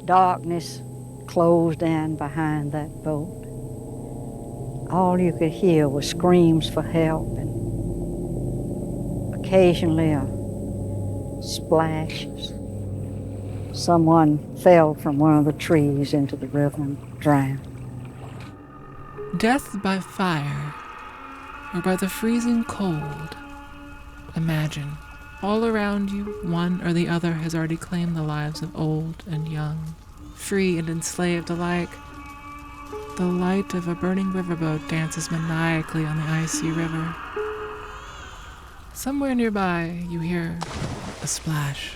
Darkness closed in behind that boat. All you could hear was screams for help and occasionally a splash. Someone fell from one of the trees into the river and drowned. Death by fire or by the freezing cold. Imagine, all around you, one or the other has already claimed the lives of old and young, free and enslaved alike. The light of a burning riverboat dances maniacally on the icy river. Somewhere nearby, you hear a splash.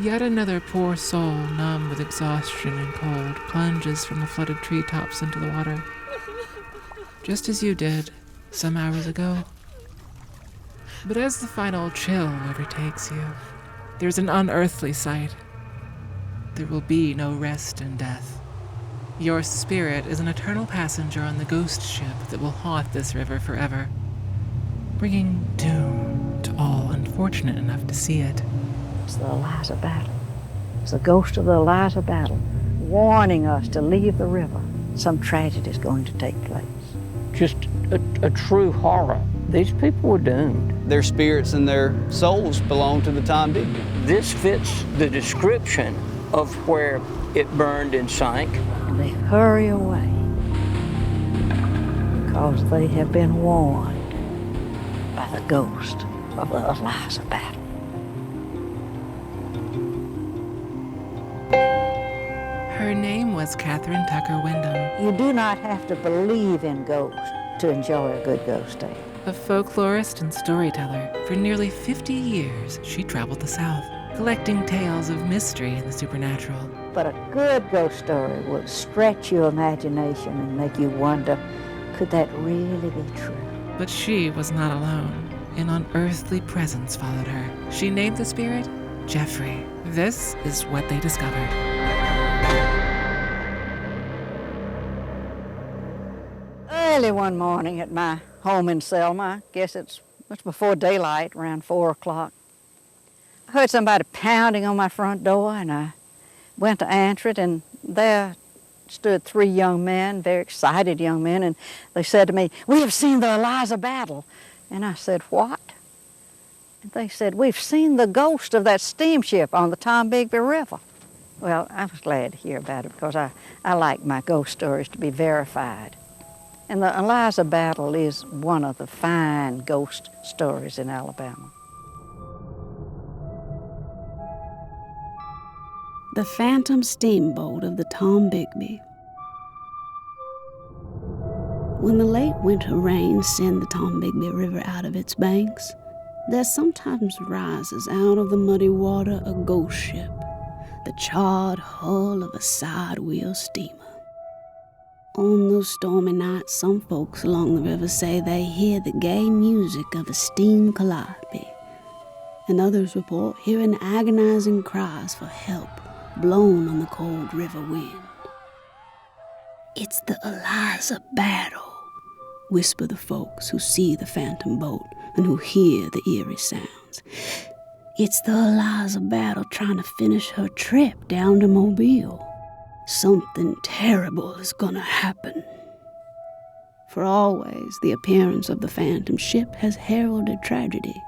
Yet another poor soul, numb with exhaustion and cold, plunges from the flooded treetops into the water, just as you did some hours ago. But as the final chill overtakes you, there's an unearthly sight. There will be no rest in death. Your spirit is an eternal passenger on the ghost ship that will haunt this river forever, bringing doom to all unfortunate enough to see it. It's the Eliza Battle. It's the ghost of the Eliza Battle, warning us to leave the river. Some tragedy is going to take place. Just a true horror. These people were doomed. Their spirits and their souls belong to the Tom Digby. This fits the description of where it burned and sank. And they hurry away because they have been warned by the ghost of the Eliza Battle. Her name was Catherine Tucker Wyndham, You do not have to believe in ghosts to enjoy a good ghost tale. a folklorist and storyteller. For nearly 50 years, she traveled the South, collecting tales of mystery and the supernatural. But a good ghost story will stretch your imagination and make you wonder, could that really be true? But she was not alone. An unearthly presence followed her. She named the spirit Jeffrey. This is what they discovered. Early one morning at my home in Selma, I guess it's much before daylight, around 4 o'clock, I heard somebody pounding on my front door, and I went to answer it, and there stood 3 young men, very excited young men, and they said to me, "We have seen the Eliza Battle." And I said, "What?" And they said, "We've seen the ghost of that steamship on the Tombigbee River." Well, I was glad to hear about it because I like my ghost stories to be verified. And the Eliza Battle is one of the fine ghost stories in Alabama. The Phantom Steamboat of the Tombigbee. When the late winter rains send the Tombigbee River out of its banks, there sometimes rises out of the muddy water a ghost ship, the charred hull of a side-wheel steamer. On those stormy nights, some folks along the river say they hear the gay music of a steam calliope, and others report hearing agonizing cries for help blown on the cold river wind. "It's the Eliza Battle," whisper the folks who see the phantom boat and who hear the eerie sounds. "It's the Eliza Battle trying to finish her trip down to Mobile. Something terrible is gonna happen." For always, the appearance of the phantom ship has heralded tragedy.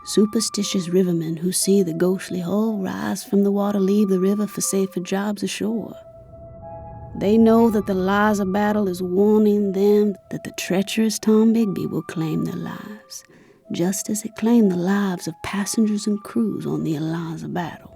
Superstitious rivermen who see the ghostly hull rise from the water leave the river for safer jobs ashore. They know that the Eliza Battle is warning them that the treacherous Tombigbee will claim their lives, just as it claimed the lives of passengers and crews on the Eliza Battle.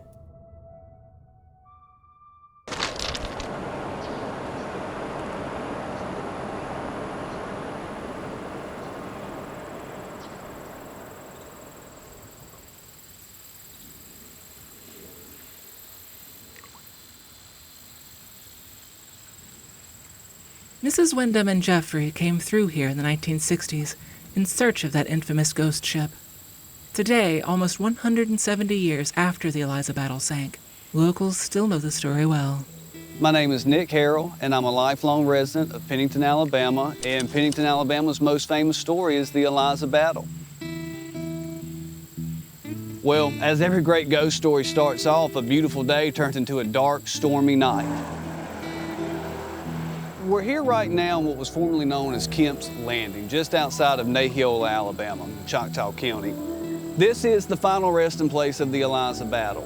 Mrs. Wyndham and Jeffrey came through here in the 1960s in search of that infamous ghost ship. Today, almost 170 years after the Eliza Battle sank, locals still know the story well. My name is Nick Harrell, and I'm a lifelong resident of Pennington, Alabama. And Pennington, Alabama's most famous story is the Eliza Battle. Well, as every great ghost story starts off, a beautiful day turns into a dark, stormy night. We're here right now in what was formerly known as Kemp's Landing, just outside of Nahiola, Alabama, Choctaw County. This is the final resting place of the Eliza battle.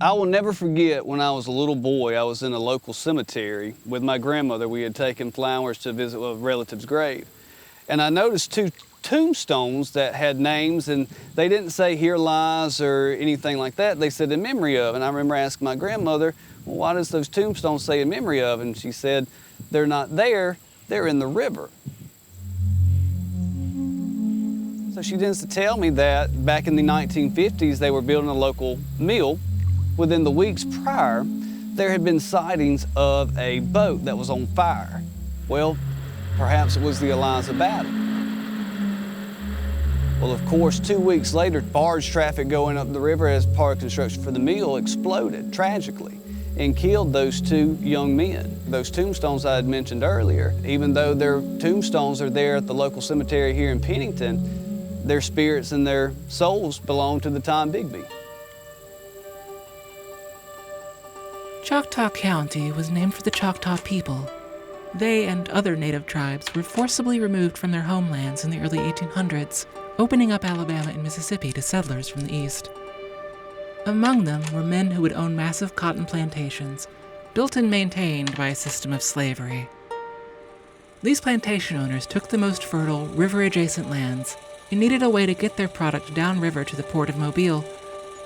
I will never forget when I was a little boy, I was in a local cemetery with my grandmother. We had taken flowers to visit a relative's grave. And I noticed two tombstones that had names, and they didn't say "Here lies" or anything like that. They said "In memory of." And I remember asking my grandmother, well, why does those tombstones say "In memory of"? And she said, they're not there, they're in the river. So she begins to tell me that back in the 1950s, they were building a local mill. Within the weeks prior, there had been sightings of a boat that was on fire. Well, perhaps it was the Eliza battle. Well, of course, 2 weeks later, barge traffic going up the river as part of construction for the mill exploded tragically and killed those two young men. Those tombstones I had mentioned earlier, even though their tombstones are there at the local cemetery here in Pennington, their spirits and their souls belong to the Tom Bigby. Choctaw County was named for the Choctaw people. They and other native tribes were forcibly removed from their homelands in the early 1800s, opening up Alabama and Mississippi to settlers from the east. Among them were men who would own massive cotton plantations, built and maintained by a system of slavery. These plantation owners took the most fertile, river-adjacent lands and needed a way to get their product downriver to the port of Mobile,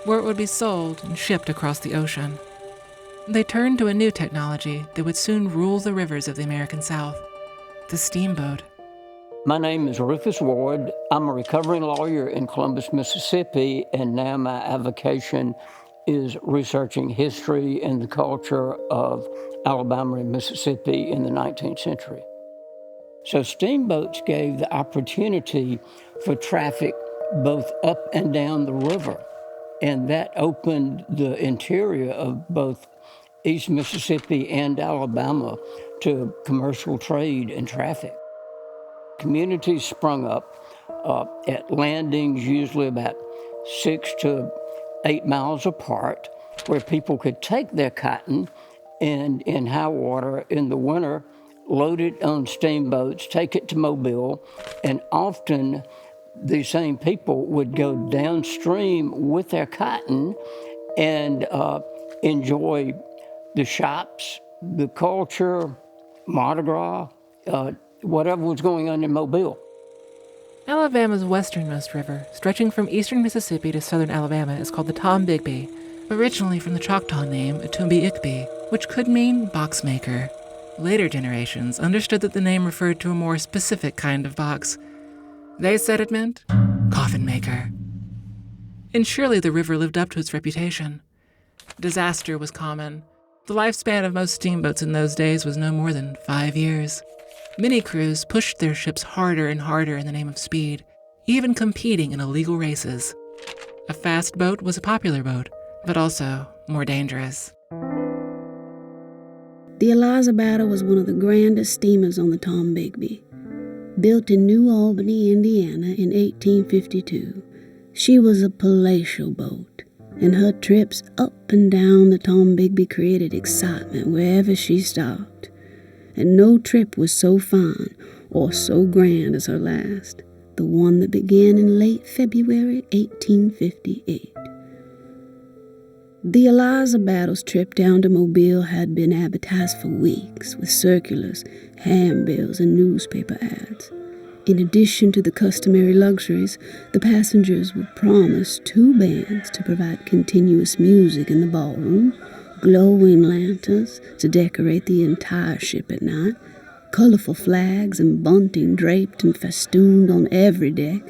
where it would be sold and shipped across the ocean. They turned to a new technology that would soon rule the rivers of the American South, the steamboat. My name is Rufus Ward. I'm a recovering lawyer in Columbus, Mississippi, and now my avocation is researching history and the culture of Alabama and Mississippi in the 19th century. So steamboats gave the opportunity for traffic both up and down the river, and that opened the interior of both East Mississippi and Alabama to commercial trade and traffic. Communities sprung up at landings usually about 6 to 8 miles apart, where people could take their cotton and in high water in the winter, load it on steamboats, take it to Mobile, and often the same people would go downstream with their cotton and enjoy the shops, the culture, Mardi Gras, whatever was going on in Mobile. Alabama's westernmost river, stretching from eastern Mississippi to southern Alabama, is called the Tom Bigby, originally from the Choctaw name Atumbi-Ikbi, which could mean box maker. Later generations understood that the name referred to a more specific kind of box. They said it meant coffin maker. And surely the river lived up to its reputation. Disaster was common. The lifespan of most steamboats in those days was no more than 5 years. Many crews pushed their ships harder and harder in the name of speed, even competing in illegal races. A fast boat was a popular boat, but also more dangerous. The Eliza battle was one of the grandest steamers on the Tom Bigby. Built in New Albany, Indiana in 1852, she was a palatial boat, and her trips up and down the Tom Bigby created excitement wherever she stopped. And no trip was so fine or so grand as her last, the one that began in late February 1858. The Eliza battle's trip down to Mobile had been advertised for weeks with circulars, handbills, and newspaper ads. In addition to the customary luxuries, the passengers were promised 2 bands to provide continuous music in the ballroom, glowing lanterns to decorate the entire ship at night, colorful flags and bunting draped and festooned on every deck,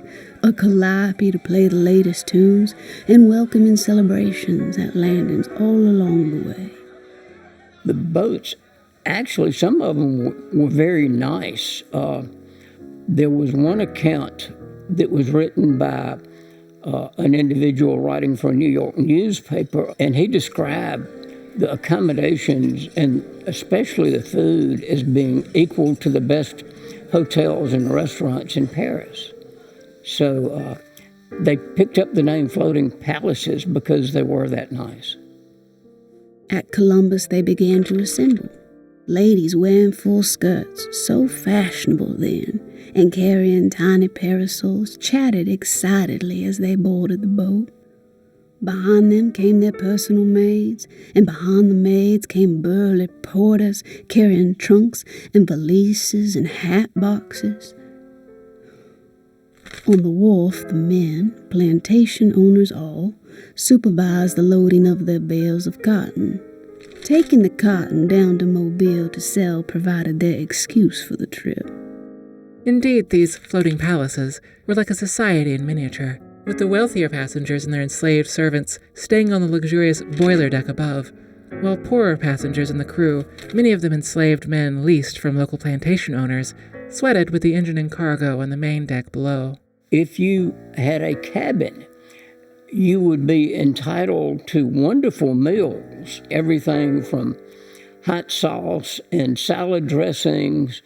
a calliope to play the latest tunes, and welcoming celebrations at landings all along the way. The boats, actually, some of them were very nice. There was one account that was written by an individual writing for a New York newspaper, and he described the accommodations and especially the food as being equal to the best hotels and restaurants in Paris. So they picked up the name Floating Palaces because they were that nice. At Columbus, they began to assemble. Ladies wearing full skirts, so fashionable then, and carrying tiny parasols, chatted excitedly as they boarded the boat. Behind them came their personal maids, and behind the maids came burly porters carrying trunks and valises and hat boxes. On the wharf, the men, plantation owners all, supervised the loading of their bales of cotton. Taking the cotton down to Mobile to sell provided their excuse for the trip. Indeed, these floating palaces were like a society in miniature, with the wealthier passengers and their enslaved servants staying on the luxurious boiler deck above, while poorer passengers and the crew, many of them enslaved men leased from local plantation owners, sweated with the engine and cargo on the main deck below. If you had a cabin, you would be entitled to wonderful meals, everything from hot sauce and salad dressings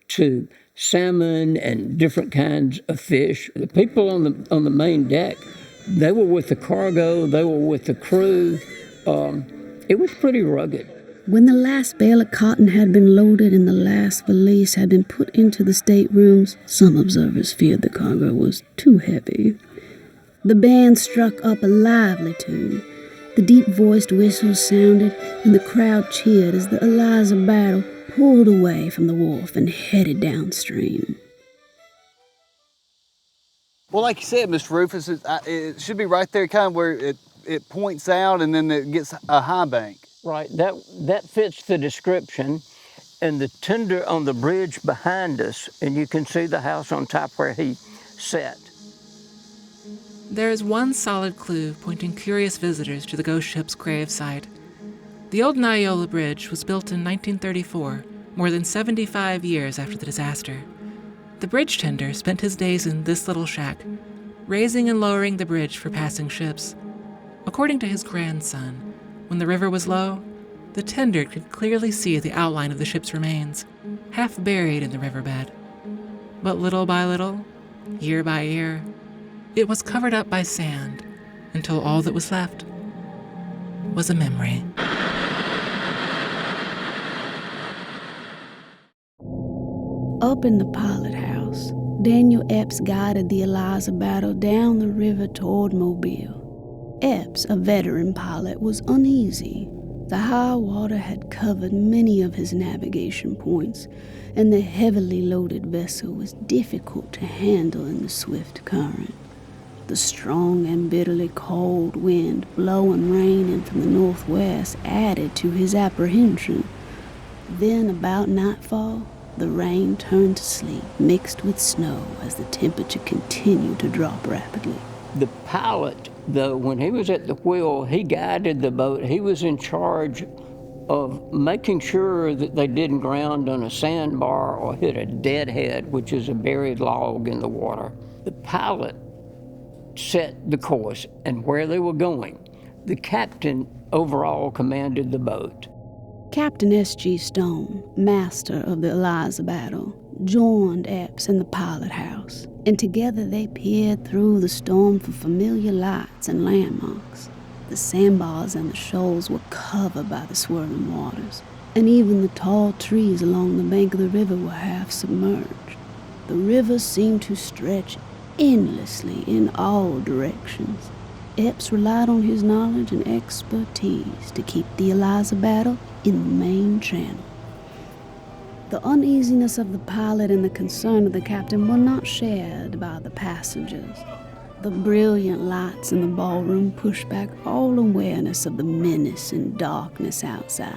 to salmon and different kinds of fish. The people on the main deck, they were with the cargo, they were with the crew. It was pretty rugged. When the last bale of cotton had been loaded and the last valise had been put into the staterooms, some observers feared the cargo was too heavy. The band struck up a lively tune. The deep-voiced whistles sounded, and the crowd cheered as the Eliza Battle pulled away from the wharf and headed downstream. Well, like you said, Mr. Rufus, it should be right there kind of where it points out and then it gets a high bank. Right, that fits the description. And the tender on the bridge behind us, and you can see the house on top where he sat. There is one solid clue pointing curious visitors to the ghost ship's grave site. The old Nyola Bridge was built in 1934, more than 75 years after the disaster. The bridge tender spent his days in this little shack, raising and lowering the bridge for passing ships. According to his grandson, when the river was low, the tender could clearly see the outline of the ship's remains, half buried in the riverbed. But little by little, year by year, it was covered up by sand until all that was left was a memory. Up in the pilot house, Daniel Epps guided the Eliza Battle down the river toward Mobile. Epps, a veteran pilot, was uneasy. The high water had covered many of his navigation points, and the heavily loaded vessel was difficult to handle in the swift current. The strong and bitterly cold wind blowing rain in from the northwest added to his apprehension. Then, about nightfall, the rain turned to sleet, mixed with snow as the temperature continued to drop rapidly. The pilot, though, when he was at the wheel, he guided the boat. He was in charge of making sure that they didn't ground on a sandbar or hit a deadhead, which is a buried log in the water. The pilot set the course and where they were going. The captain overall commanded the boat. Captain S.G. Stone, master of the Eliza Battle, joined Epps in the pilot house, and together they peered through the storm for familiar lights and landmarks. The sandbars and the shoals were covered by the swirling waters, and even the tall trees along the bank of the river were half submerged. The river seemed to stretch endlessly in all directions. Epps relied on his knowledge and expertise to keep the Eliza Battle in the main channel. The uneasiness of the pilot and the concern of the captain were not shared by the passengers. The brilliant lights in the ballroom pushed back all awareness of the menace and darkness outside.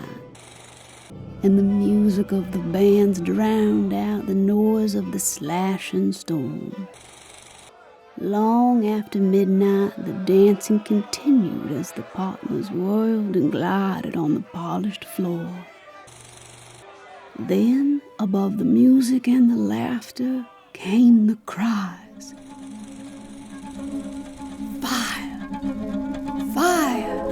And the music of the bands drowned out the noise of the slashing storm. Long after midnight, the dancing continued as the partners whirled and glided on the polished floor. Then, above the music and the laughter, came the cries. Fire! Fire!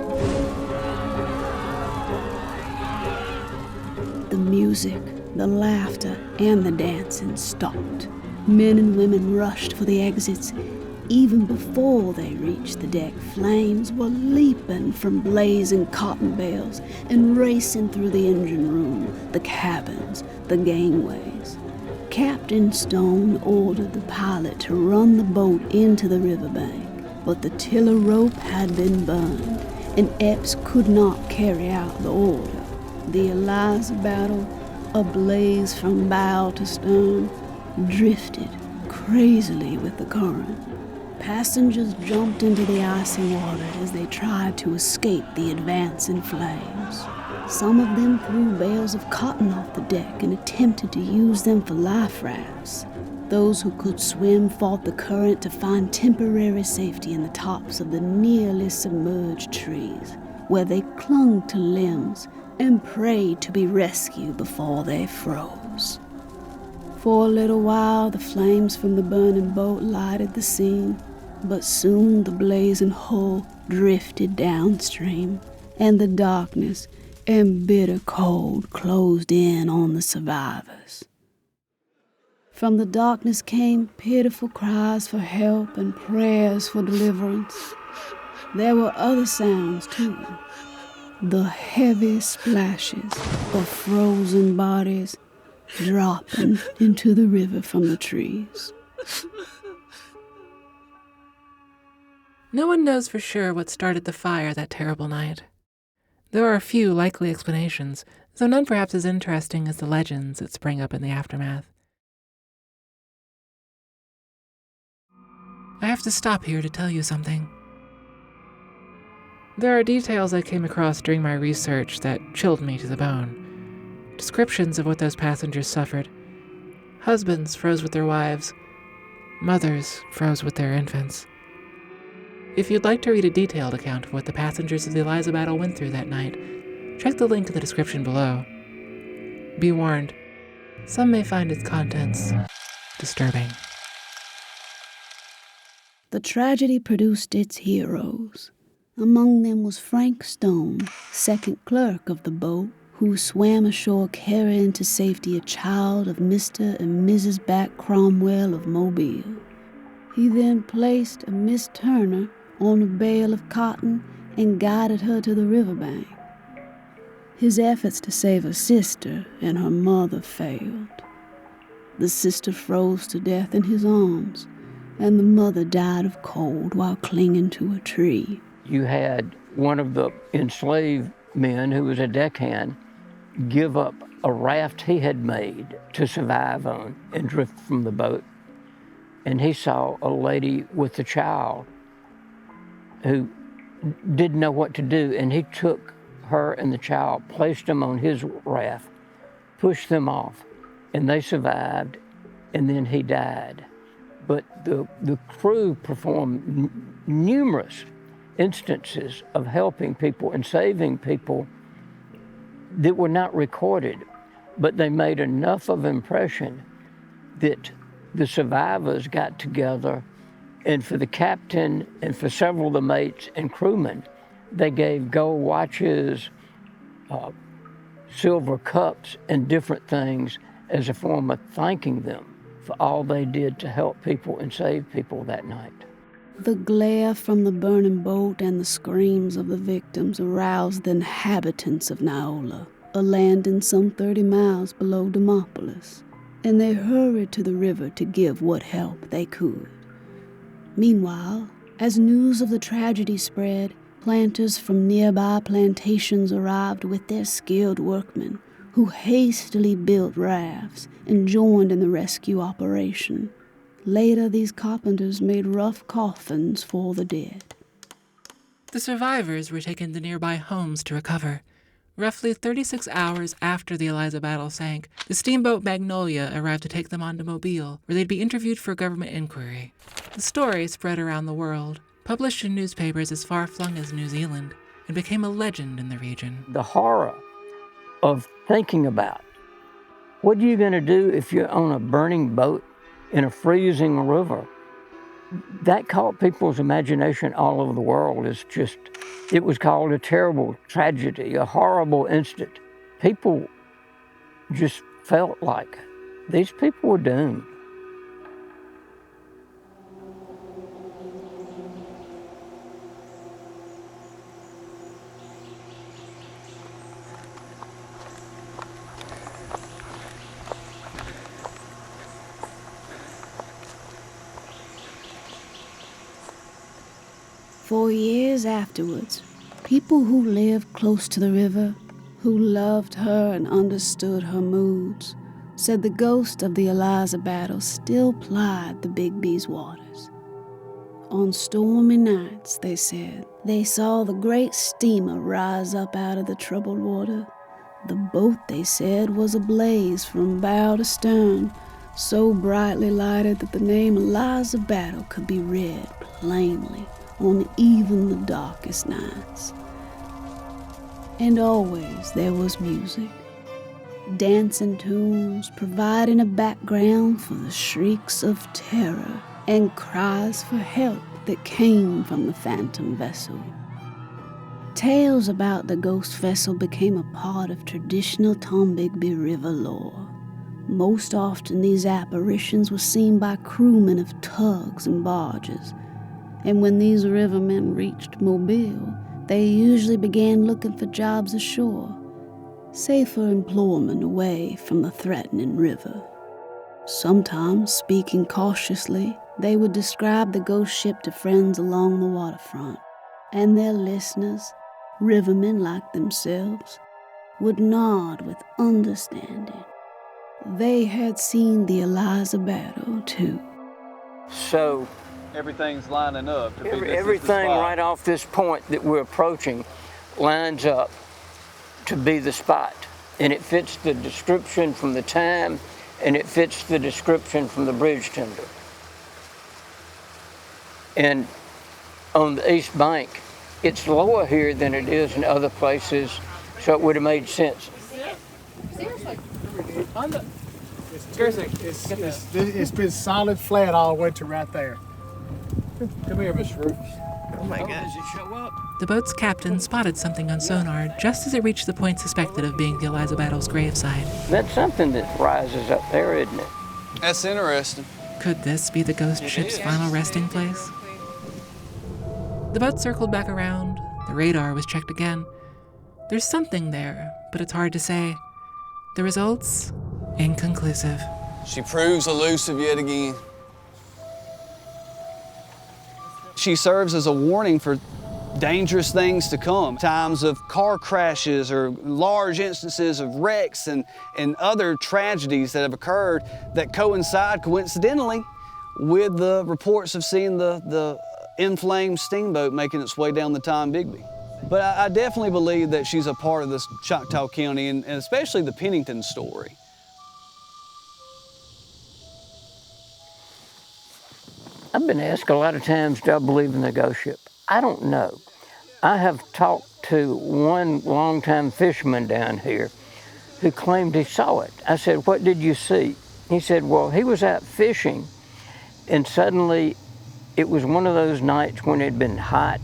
The music The laughter and the dancing stopped. Men and women rushed for the exits. Even before they reached the deck, flames were leaping from blazing cotton bales and racing through the engine room, the cabins, the gangways. Captain Stone ordered the pilot to run the boat into the riverbank, but the tiller rope had been burned, and Epps could not carry out the order. The Eliza Battle, ablaze from bow to stern, drifted crazily with the current. Passengers jumped into the icy water as they tried to escape the advancing flames. Some of them threw bales of cotton off the deck and attempted to use them for life rafts. Those who could swim fought the current to find temporary safety in the tops of the nearly submerged trees, where they clung to limbs and prayed to be rescued before they froze. For a little while, the flames from the burning boat lighted the scene, but soon the blazing hull drifted downstream, and the darkness and bitter cold closed in on the survivors. From the darkness came pitiful cries for help and prayers for deliverance. There were other sounds, too. The heavy splashes of frozen bodies dropping into the river from the trees. No one knows for sure what started the fire that terrible night. There are a few likely explanations, though none perhaps as interesting as the legends that sprang up in the aftermath. I have to stop here to tell you something. There are details I came across during my research that chilled me to the bone. Descriptions of what those passengers suffered. Husbands froze with their wives. Mothers froze with their infants. If you'd like to read a detailed account of what the passengers of the Eliza Battle went through that night, check the link in the description below. Be warned, some may find its contents disturbing. The tragedy produced its heroes. Among them was Frank Stone, second clerk of the boat, who swam ashore carrying to safety a child of Mr. and Mrs. Back Cromwell of Mobile. He then placed a Miss Turner on a bale of cotton and guided her to the riverbank. His efforts to save a sister and her mother failed. The sister froze to death in his arms, and the mother died of cold while clinging to a tree. You had one of the enslaved men, who was a deckhand, give up a raft he had made to survive on and drift from the boat. And he saw a lady with a child who didn't know what to do, and he took her and the child, placed them on his raft, pushed them off, and they survived, and then he died. But the crew performed numerous instances of helping people and saving people that were not recorded, but they made enough of impression that the survivors got together, and for the captain and for several of the mates and crewmen, they gave gold watches, silver cups, and different things as a form of thanking them for all they did to help people and save people that night. The glare from the burning boat and the screams of the victims aroused the inhabitants of Naola, a landing some 30 miles below Demopolis, and they hurried to the river to give what help they could. Meanwhile, as news of the tragedy spread, planters from nearby plantations arrived with their skilled workmen, who hastily built rafts and joined in the rescue operation. Later, these carpenters made rough coffins for the dead. The survivors were taken to nearby homes to recover. Roughly 36 hours after the Eliza Battle sank, the steamboat Magnolia arrived to take them on to Mobile, where they'd be interviewed for a government inquiry. The story spread around the world, published in newspapers as far-flung as New Zealand, and became a legend in the region. The horror of thinking about, what are you going to do if you're on a burning boat in a freezing river? That caught people's imagination all over the world. It was called a terrible tragedy, a horrible incident. People just felt like these people were doomed. For years afterwards, people who lived close to the river, who loved her and understood her moods, said the ghost of the Eliza Battle still plied the Bigby's waters. On stormy nights, they said, they saw the great steamer rise up out of the troubled water. The boat, they said, was ablaze from bow to stern, so brightly lighted that the name Eliza Battle could be read plainly on even the darkest nights. And always there was music, dancing tunes providing a background for the shrieks of terror and cries for help that came from the phantom vessel. Tales about the ghost vessel became a part of traditional Tombigbee River lore. Most often these apparitions were seen by crewmen of tugs and barges, and when these rivermen reached Mobile, they usually began looking for jobs ashore, safer employment away from the threatening river. Sometimes, speaking cautiously, they would describe the ghost ship to friends along the waterfront, and their listeners, rivermen like themselves, would nod with understanding. They had seen the Eliza Battle, too. So Everything's lining up to be this is the everything spot. right off this point that we're approaching lines up to be the spot. And it fits the description from the time, and it fits the description from the bridge tender. And on the east bank, it's lower here than it is in other places, so it would have made sense. It's been solid flat all the way to right there. Come here, Miss Ruth. Does it show up? The boat's captain spotted something on sonar just as it reached the point suspected of being the Eliza Battle's graveside. That's something that rises up there, isn't it? That's interesting. Could this be the ghost ship's final resting place? The boat circled back around. The radar was checked again. There's something there, but it's hard to say. The results? Inconclusive. She proves elusive yet again. She serves as a warning for dangerous things to come. Times of car crashes or large instances of wrecks and other tragedies that have occurred that coincide coincidentally with the reports of seeing the inflamed steamboat making its way down the Tombigbee. But I definitely believe that she's a part of this Choctaw County and especially the Pennington story. I've been asked a lot of times, do I believe in the ghost ship? I don't know. I have talked to one longtime fisherman down here who claimed he saw it. I said, what did you see? He said, well, he was out fishing and suddenly it was one of those nights when it had been hot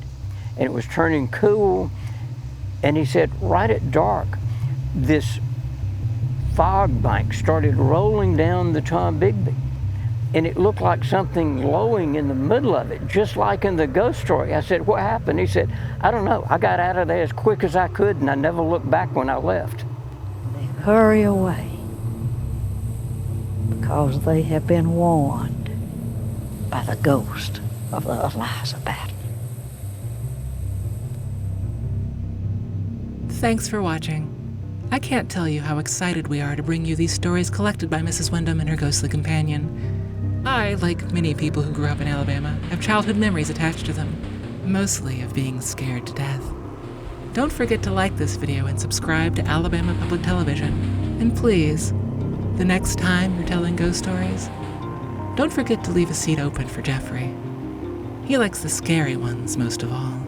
and it was turning cool. And he said, right at dark, this fog bank started rolling down the Tombigbee. And it looked like something glowing in the middle of it, just like in the ghost story. I said, what happened? He said, I don't know. I got out of there as quick as I could, and I never looked back when I left. They hurry away because they have been warned by the ghost of the Eliza Battle. Thanks for watching. I can't tell you how excited we are to bring you these stories collected by Mrs. Wyndham and her ghostly companion. I, like many people who grew up in Alabama, have childhood memories attached to them, mostly of being scared to death. Don't forget to like this video and subscribe to Alabama Public Television. And please, the next time you're telling ghost stories, don't forget to leave a seat open for Jeffrey. He likes the scary ones most of all.